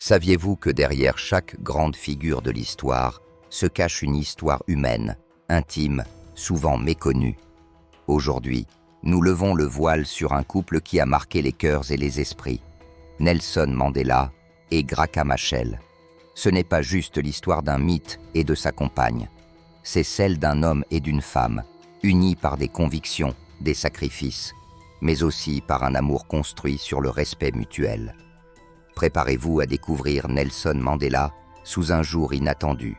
Saviez-vous que derrière chaque grande figure de l'histoire se cache une histoire humaine, intime, souvent méconnue? Aujourd'hui, nous levons le voile sur un couple qui a marqué les cœurs et les esprits, Nelson Mandela et Graça Machel. Ce n'est pas juste l'histoire d'un mythe et de sa compagne, c'est celle d'un homme et d'une femme, unis par des convictions, des sacrifices, mais aussi par un amour construit sur le respect mutuel. Préparez-vous à découvrir Nelson Mandela sous un jour inattendu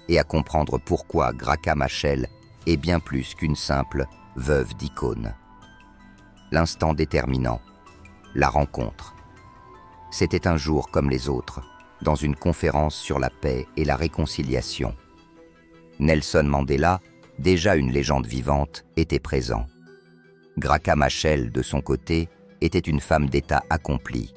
et à comprendre pourquoi Graça Machel est bien plus qu'une simple veuve d'icône. L'instant déterminant, la rencontre. C'était un jour comme les autres, dans une conférence sur la paix et la réconciliation. Nelson Mandela, déjà une légende vivante, était présent. Graça Machel, de son côté, était une femme d'État accomplie,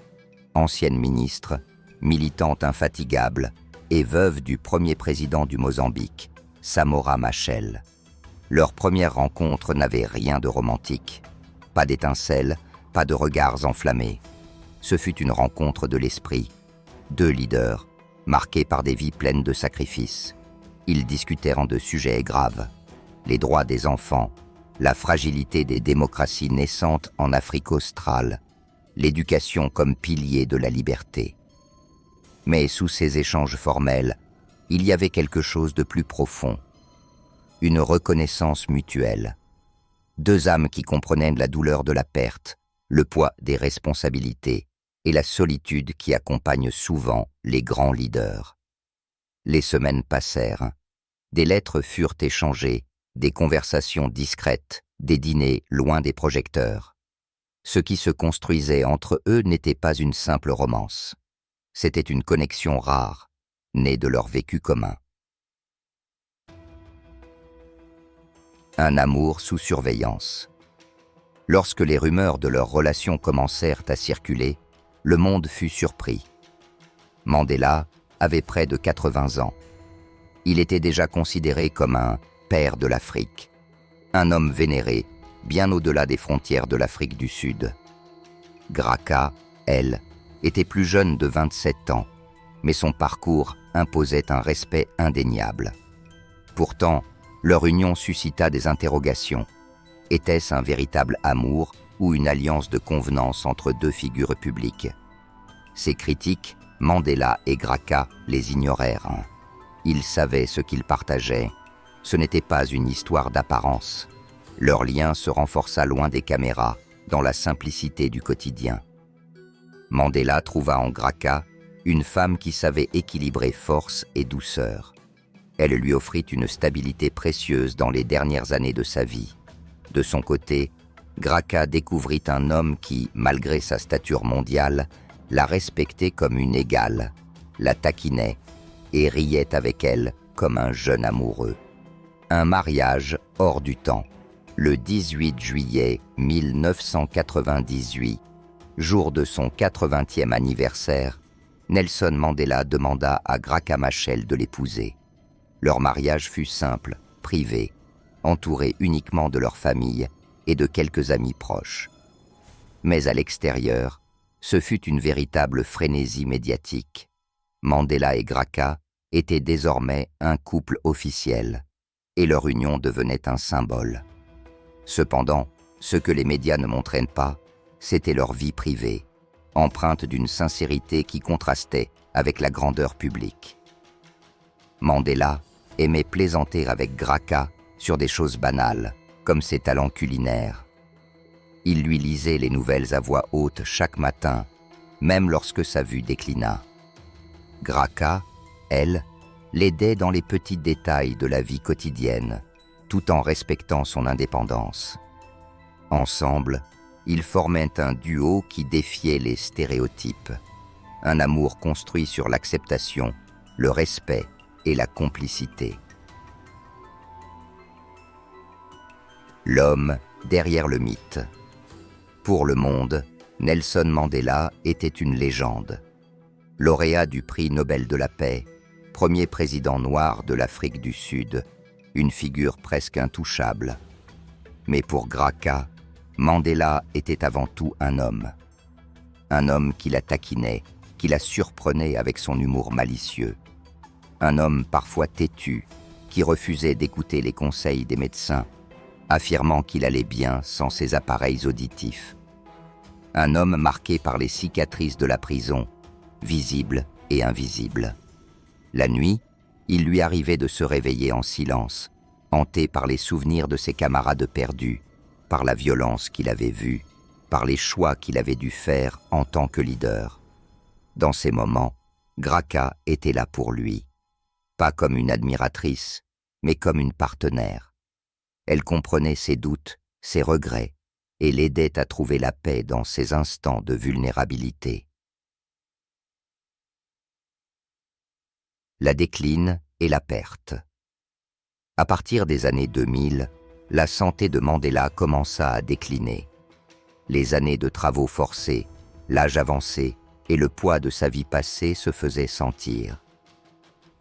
ancienne ministre, militante infatigable et veuve du premier président du Mozambique, Samora Machel. Leur première rencontre n'avait rien de romantique. Pas d'étincelles, pas de regards enflammés. Ce fut une rencontre de l'esprit. Deux leaders, marqués par des vies pleines de sacrifices. Ils discutèrent de sujets graves. Les droits des enfants, la fragilité des démocraties naissantes en Afrique australe, l'éducation comme pilier de la liberté. Mais sous ces échanges formels, il y avait quelque chose de plus profond. Une reconnaissance mutuelle. Deux âmes qui comprenaient la douleur de la perte, le poids des responsabilités et la solitude qui accompagne souvent les grands leaders. Les semaines passèrent. Des lettres furent échangées, des conversations discrètes, des dîners loin des projecteurs. Ce qui se construisait entre eux n'était pas une simple romance. C'était une connexion rare, née de leur vécu commun. Un amour sous surveillance. Lorsque les rumeurs de leur relation commencèrent à circuler, le monde fut surpris. Mandela avait près de 80 ans. Il était déjà considéré comme un père de l'Afrique, un homme vénéré, bien au-delà des frontières de l'Afrique du Sud. Graça, elle, était plus jeune de 27 ans, mais son parcours imposait un respect indéniable. Pourtant, leur union suscita des interrogations. Était-ce un véritable amour ou une alliance de convenance entre deux figures publiques? Ces critiques, Mandela et Graça les ignorèrent. Ils savaient ce qu'ils partageaient. Ce n'était pas une histoire d'apparence. Leur lien se renforça loin des caméras, dans la simplicité du quotidien. Mandela trouva en Graça une femme qui savait équilibrer force et douceur. Elle lui offrit une stabilité précieuse dans les dernières années de sa vie. De son côté, Graça découvrit un homme qui, malgré sa stature mondiale, la respectait comme une égale, la taquinait et riait avec elle comme un jeune amoureux. Un mariage hors du temps. Le 18 juillet 1998, jour de son 80e anniversaire, Nelson Mandela demanda à Graça Machel de l'épouser. Leur mariage fut simple, privé, entouré uniquement de leur famille et de quelques amis proches. Mais à l'extérieur, ce fut une véritable frénésie médiatique. Mandela et Graça étaient désormais un couple officiel, et leur union devenait un symbole. Cependant, ce que les médias ne montraient pas, c'était leur vie privée, empreinte d'une sincérité qui contrastait avec la grandeur publique. Mandela aimait plaisanter avec Graça sur des choses banales, comme ses talents culinaires. Il lui lisait les nouvelles à voix haute chaque matin, même lorsque sa vue déclina. Graça, elle, l'aidait dans les petits détails de la vie quotidienne, tout en respectant son indépendance. Ensemble, ils formaient un duo qui défiait les stéréotypes, un amour construit sur l'acceptation, le respect et la complicité. L'homme derrière le mythe. Pour le monde, Nelson Mandela était une légende. Lauréat du prix Nobel de la paix, premier président noir de l'Afrique du Sud, une figure presque intouchable. Mais pour Graça, Mandela était avant tout un homme qui la taquinait, qui qui la surprenait avec son humour malicieux. Un homme parfois têtu, qui refusait d'écouter les conseils des médecins, affirmant qu'il allait bien sans ses appareils auditifs. Un homme marqué par les cicatrices de la prison, visibles et invisibles. La nuit, il lui arrivait de se réveiller en silence, hanté par les souvenirs de ses camarades perdus, par la violence qu'il avait vue, par les choix qu'il avait dû faire en tant que leader. Dans ces moments, Graca était là pour lui, pas comme une admiratrice, mais comme une partenaire. Elle comprenait ses doutes, ses regrets, et l'aidait à trouver la paix dans ses instants de vulnérabilité. La décline et la perte. À partir des années 2000, la santé de Mandela commença à décliner. Les années de travaux forcés, l'âge avancé et le poids de sa vie passée se faisaient sentir.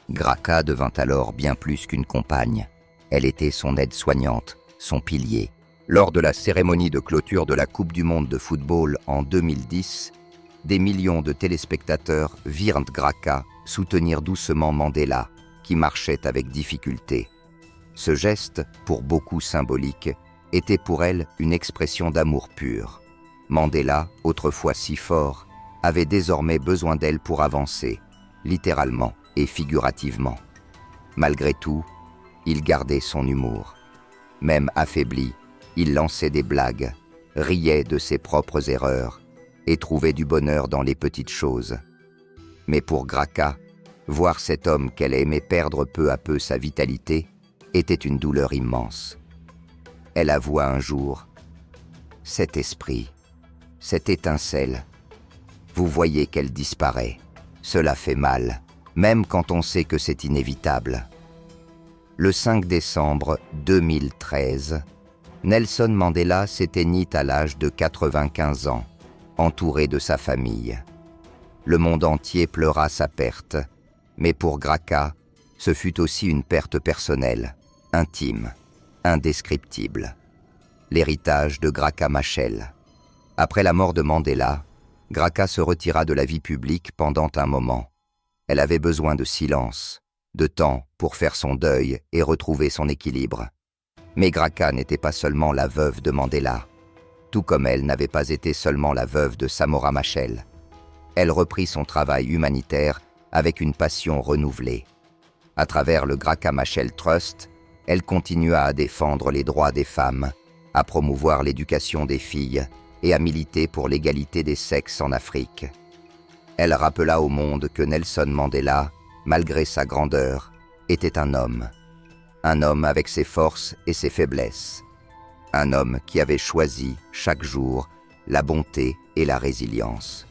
Graca devint alors bien plus qu'une compagne. Elle était son aide-soignante, son pilier. Lors de la cérémonie de clôture de la Coupe du monde de football en 2010, des millions de téléspectateurs virent Graca soutenir doucement Mandela, qui marchait avec difficulté. Ce geste, pour beaucoup symbolique, était pour elle une expression d'amour pur. Mandela, autrefois si fort, avait désormais besoin d'elle pour avancer, littéralement et figurativement. Malgré tout, il gardait son humour. Même affaibli, il lançait des blagues, riait de ses propres erreurs et trouvait du bonheur dans les petites choses. Mais pour Graca, voir cet homme qu'elle aimait perdre peu à peu sa vitalité était une douleur immense. Elle avoua un jour « Cet esprit, cette étincelle, vous voyez qu'elle disparaît. Cela fait mal, même quand on sait que c'est inévitable. » Le 5 décembre 2013, Nelson Mandela s'éteignit à l'âge de 95 ans, entouré de sa famille. Le monde entier pleura sa perte, mais pour Graca, ce fut aussi une perte personnelle, intime, indescriptible. L'héritage de Graca Machel. Après la mort de Mandela, Graca se retira de la vie publique pendant un moment. Elle avait besoin de silence, de temps pour faire son deuil et retrouver son équilibre. Mais Graca n'était pas seulement la veuve de Mandela, tout comme elle n'avait pas été seulement la veuve de Samora Machel. Elle reprit son travail humanitaire avec une passion renouvelée. À travers le Graca Machel Trust, elle continua à défendre les droits des femmes, à promouvoir l'éducation des filles et à militer pour l'égalité des sexes en Afrique. Elle rappela au monde que Nelson Mandela, malgré sa grandeur, était un homme avec ses forces et ses faiblesses, un homme qui avait choisi, chaque jour, la bonté et la résilience.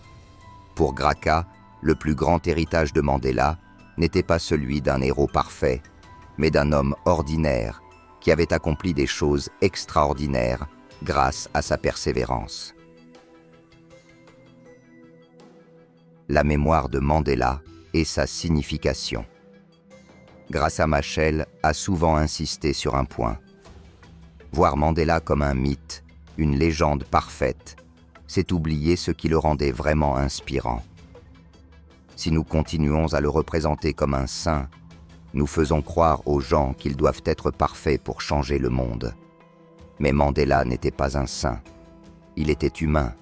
Pour Graca, le plus grand héritage de Mandela n'était pas celui d'un héros parfait, mais d'un homme ordinaire qui avait accompli des choses extraordinaires grâce à sa persévérance. La mémoire de Mandela et sa signification. Graca Machel a souvent insisté sur un point. Voir Mandela comme un mythe, une légende parfaite, c'est oublier ce qui le rendait vraiment inspirant. Si nous continuons à le représenter comme un saint, nous faisons croire aux gens qu'ils doivent être parfaits pour changer le monde. Mais Mandela n'était pas un saint. Il était humain.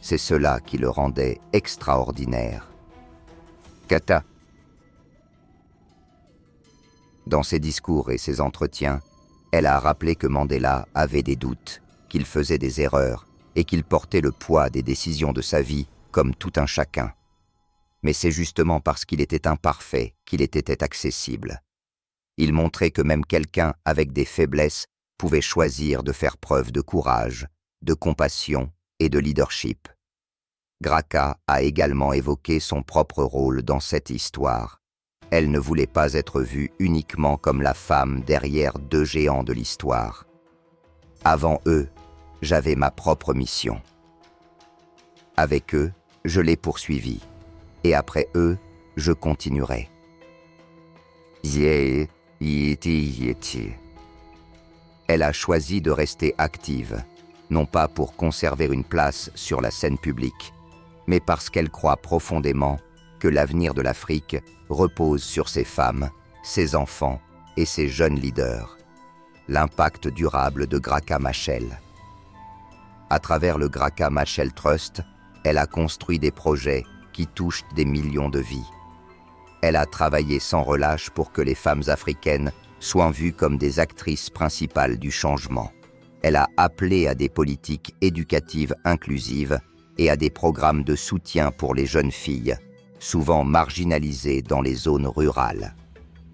C'est cela qui le rendait extraordinaire. Kata. Dans ses discours et ses entretiens, elle a rappelé que Mandela avait des doutes, qu'il faisait des erreurs et qu'il portait le poids des décisions de sa vie comme tout un chacun. Mais c'est justement parce qu'il était imparfait qu'il était accessible. Il montrait que même quelqu'un avec des faiblesses pouvait choisir de faire preuve de courage, de compassion et de leadership. Graca a également évoqué son propre rôle dans cette histoire. Elle ne voulait pas être vue uniquement comme la femme derrière deux géants de l'histoire. Avant eux, j'avais ma propre mission. Avec eux, je l'ai poursuivie. Et après eux, je continuerai. Elle a choisi de rester active, non pas pour conserver une place sur la scène publique, mais parce qu'elle croit profondément que l'avenir de l'Afrique repose sur ses femmes, ses enfants et ses jeunes leaders. L'impact durable de Graca Machel. À travers le Graca Machel Trust, elle a construit des projets qui touchent des millions de vies. Elle a travaillé sans relâche pour que les femmes africaines soient vues comme des actrices principales du changement. Elle a appelé à des politiques éducatives inclusives et à des programmes de soutien pour les jeunes filles, souvent marginalisées dans les zones rurales.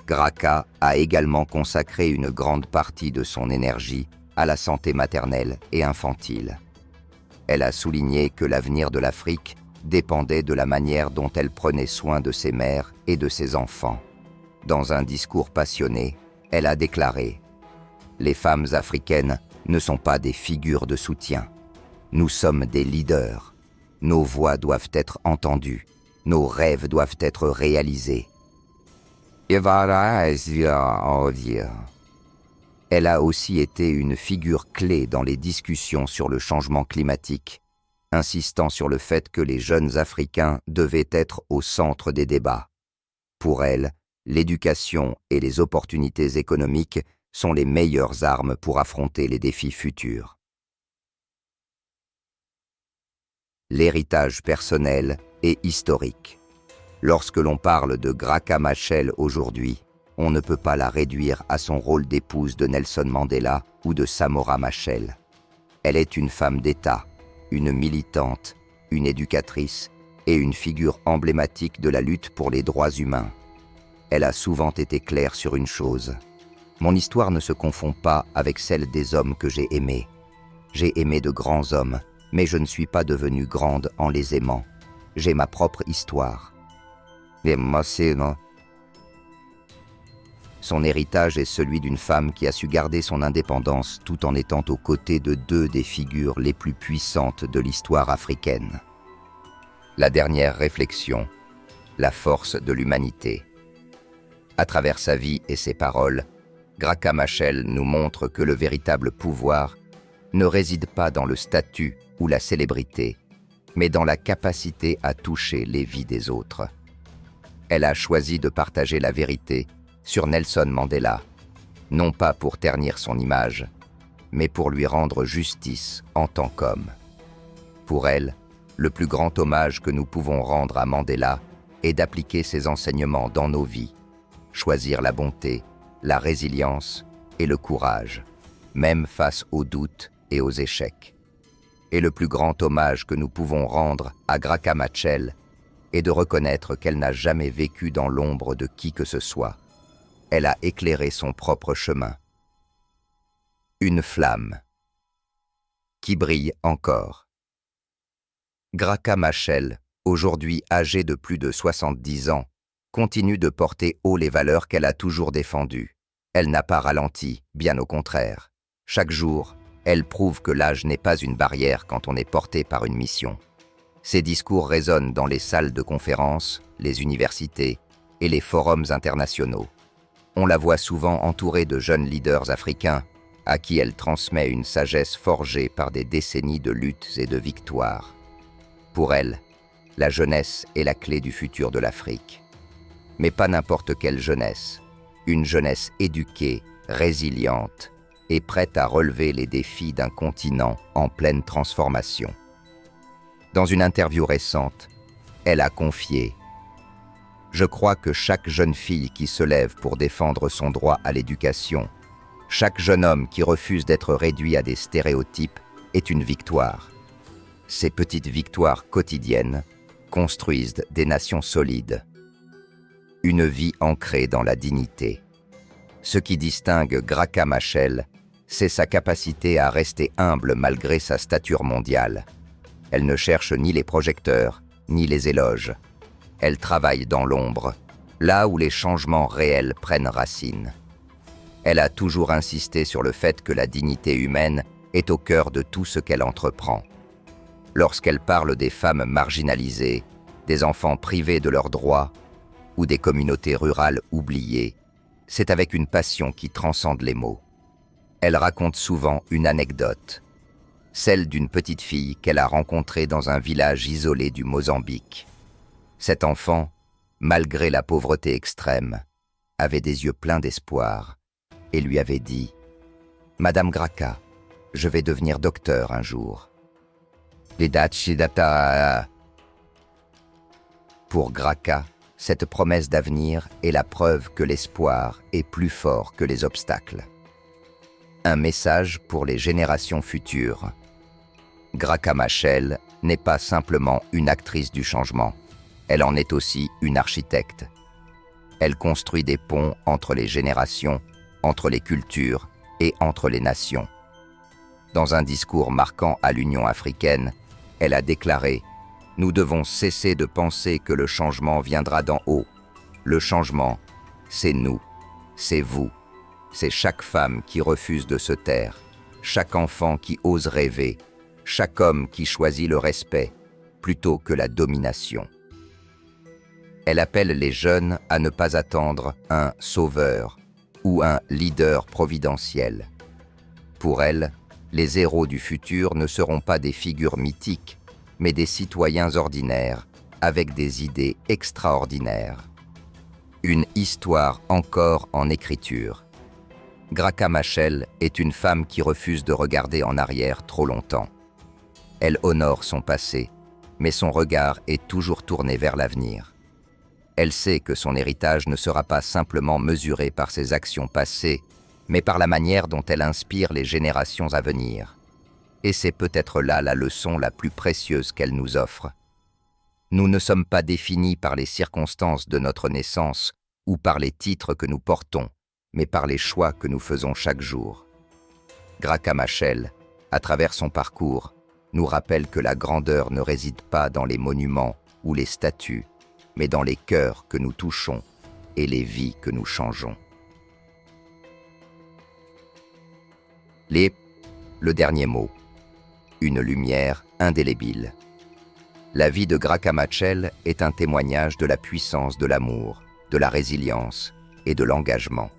Graca a également consacré une grande partie de son énergie à la santé maternelle et infantile. Elle a souligné que l'avenir de l'Afrique dépendait de la manière dont elle prenait soin de ses mères et de ses enfants. Dans un discours passionné, elle a déclaré « Les femmes africaines ne sont pas des figures de soutien. Nous sommes des leaders. Nos voix doivent être entendues. Nos rêves doivent être réalisés. » Elle a aussi été une figure clé dans les discussions sur le changement climatique, insistant sur le fait que les jeunes Africains devaient être au centre des débats. Pour elle, l'éducation et les opportunités économiques sont les meilleures armes pour affronter les défis futurs. L'héritage personnel et historique. Lorsque l'on parle de Graca Machel aujourd'hui, on ne peut pas la réduire à son rôle d'épouse de Nelson Mandela ou de Samora Machel. Elle est une femme d'État, une militante, une éducatrice et une figure emblématique de la lutte pour les droits humains. Elle a souvent été claire sur une chose. Mon histoire ne se confond pas avec celle des hommes que j'ai aimés. J'ai aimé de grands hommes, mais je ne suis pas devenue grande en les aimant. J'ai ma propre histoire. Son héritage est celui d'une femme qui a su garder son indépendance tout en étant aux côtés de deux des figures les plus puissantes de l'histoire africaine. La dernière réflexion, la force de l'humanité. À travers sa vie et ses paroles, Graca Machel nous montre que le véritable pouvoir ne réside pas dans le statut ou la célébrité, mais dans la capacité à toucher les vies des autres. Elle a choisi de partager la vérité sur Nelson Mandela, non pas pour ternir son image, mais pour lui rendre justice en tant qu'homme. Pour elle, le plus grand hommage que nous pouvons rendre à Mandela est d'appliquer ses enseignements dans nos vies, choisir la bonté, la résilience et le courage, même face aux doutes et aux échecs. Et le plus grand hommage que nous pouvons rendre à Graca Machel est de reconnaître qu'elle n'a jamais vécu dans l'ombre de qui que ce soit. Elle a éclairé son propre chemin. Une flamme qui brille encore. Graca Machel, aujourd'hui âgée de plus de 70 ans, continue de porter haut les valeurs qu'elle a toujours défendues. Elle n'a pas ralenti, bien au contraire. Chaque jour, elle prouve que l'âge n'est pas une barrière quand on est porté par une mission. Ses discours résonnent dans les salles de conférences, les universités et les forums internationaux. On la voit souvent entourée de jeunes leaders africains à qui elle transmet une sagesse forgée par des décennies de luttes et de victoires. Pour elle, la jeunesse est la clé du futur de l'Afrique. Mais pas n'importe quelle jeunesse, une jeunesse éduquée, résiliente et prête à relever les défis d'un continent en pleine transformation. Dans une interview récente, elle a confié « Je crois que chaque jeune fille qui se lève pour défendre son droit à l'éducation, chaque jeune homme qui refuse d'être réduit à des stéréotypes est une victoire. Ces petites victoires quotidiennes construisent des nations solides. Une vie ancrée dans la dignité. Ce qui distingue Graca Machel, c'est sa capacité à rester humble malgré sa stature mondiale. Elle ne cherche ni les projecteurs, ni les éloges. Elle travaille dans l'ombre, là où les changements réels prennent racine. Elle a toujours insisté sur le fait que la dignité humaine est au cœur de tout ce qu'elle entreprend. Lorsqu'elle parle des femmes marginalisées, des enfants privés de leurs droits ou des communautés rurales oubliées, c'est avec une passion qui transcende les mots. Elle raconte souvent une anecdote. celle d'une petite fille qu'elle a rencontrée dans un village isolé du Mozambique. Cet enfant, malgré la pauvreté extrême, avait des yeux pleins d'espoir et lui avait dit « Madame Graca, je vais devenir docteur un jour. » Pour Graca, cette promesse d'avenir est la preuve que l'espoir est plus fort que les obstacles. Un message pour les générations futures. Graca Machel n'est pas simplement une actrice du changement, elle en est aussi une architecte. Elle construit des ponts entre les générations, entre les cultures et entre les nations. Dans un discours marquant à l'Union africaine, elle a déclaré « Nous devons cesser de penser que le changement viendra d'en haut. Le changement, c'est nous, c'est vous, c'est chaque femme qui refuse de se taire, chaque enfant qui ose rêver, chaque homme qui choisit le respect plutôt que la domination. » Elle appelle les jeunes à ne pas attendre un sauveur ou un leader providentiel. Pour elle, les héros du futur ne seront pas des figures mythiques, mais des citoyens ordinaires avec des idées extraordinaires. Une histoire encore en écriture. Graca Machel est une femme qui refuse de regarder en arrière trop longtemps. Elle honore son passé, mais son regard est toujours tourné vers l'avenir. Elle sait que son héritage ne sera pas simplement mesuré par ses actions passées, mais par la manière dont elle inspire les générations à venir. Et c'est peut-être là la leçon la plus précieuse qu'elle nous offre. Nous ne sommes pas définis par les circonstances de notre naissance ou par les titres que nous portons, mais par les choix que nous faisons chaque jour. Graca Machel, à travers son parcours, nous rappelle que la grandeur ne réside pas dans les monuments ou les statues, mais dans les cœurs que nous touchons et les vies que nous changeons. Le dernier mot. Une lumière indélébile. La vie de Graca Machel est un témoignage de la puissance de l'amour, de la résilience et de l'engagement.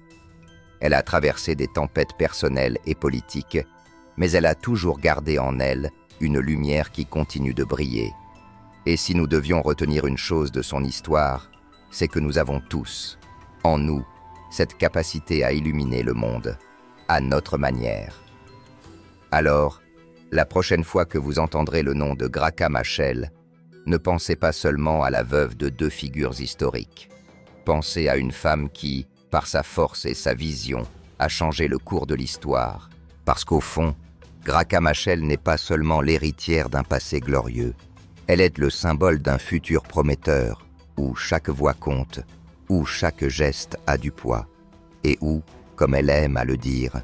Elle a traversé des tempêtes personnelles et politiques, mais elle a toujours gardé en elle une lumière qui continue de briller. Et si nous devions retenir une chose de son histoire, c'est que nous avons tous, en nous, cette capacité à illuminer le monde, à notre manière. Alors, la prochaine fois que vous entendrez le nom de Graca Machel, ne pensez pas seulement à la veuve de deux figures historiques. Pensez à une femme qui, par sa force et sa vision, a changé le cours de l'histoire. Parce qu'au fond, Graca Machel n'est pas seulement l'héritière d'un passé glorieux, elle est le symbole d'un futur prometteur, où chaque voix compte, où chaque geste a du poids, et où, comme elle aime à le dire,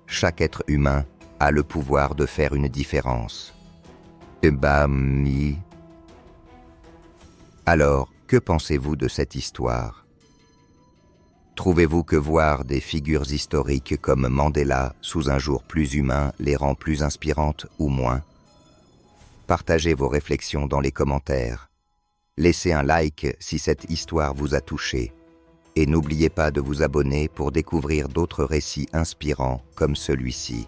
chaque être humain a le pouvoir de faire une différence. Alors, que pensez-vous de cette histoire? Trouvez-vous que voir des figures historiques comme Mandela sous un jour plus humain les rend plus inspirantes ou moins? Partagez vos réflexions dans les commentaires. Laissez un like si cette histoire vous a touché. Et n'oubliez pas de vous abonner pour découvrir d'autres récits inspirants comme celui-ci.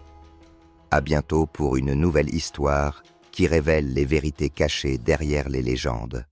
À bientôt pour une nouvelle histoire qui révèle les vérités cachées derrière les légendes.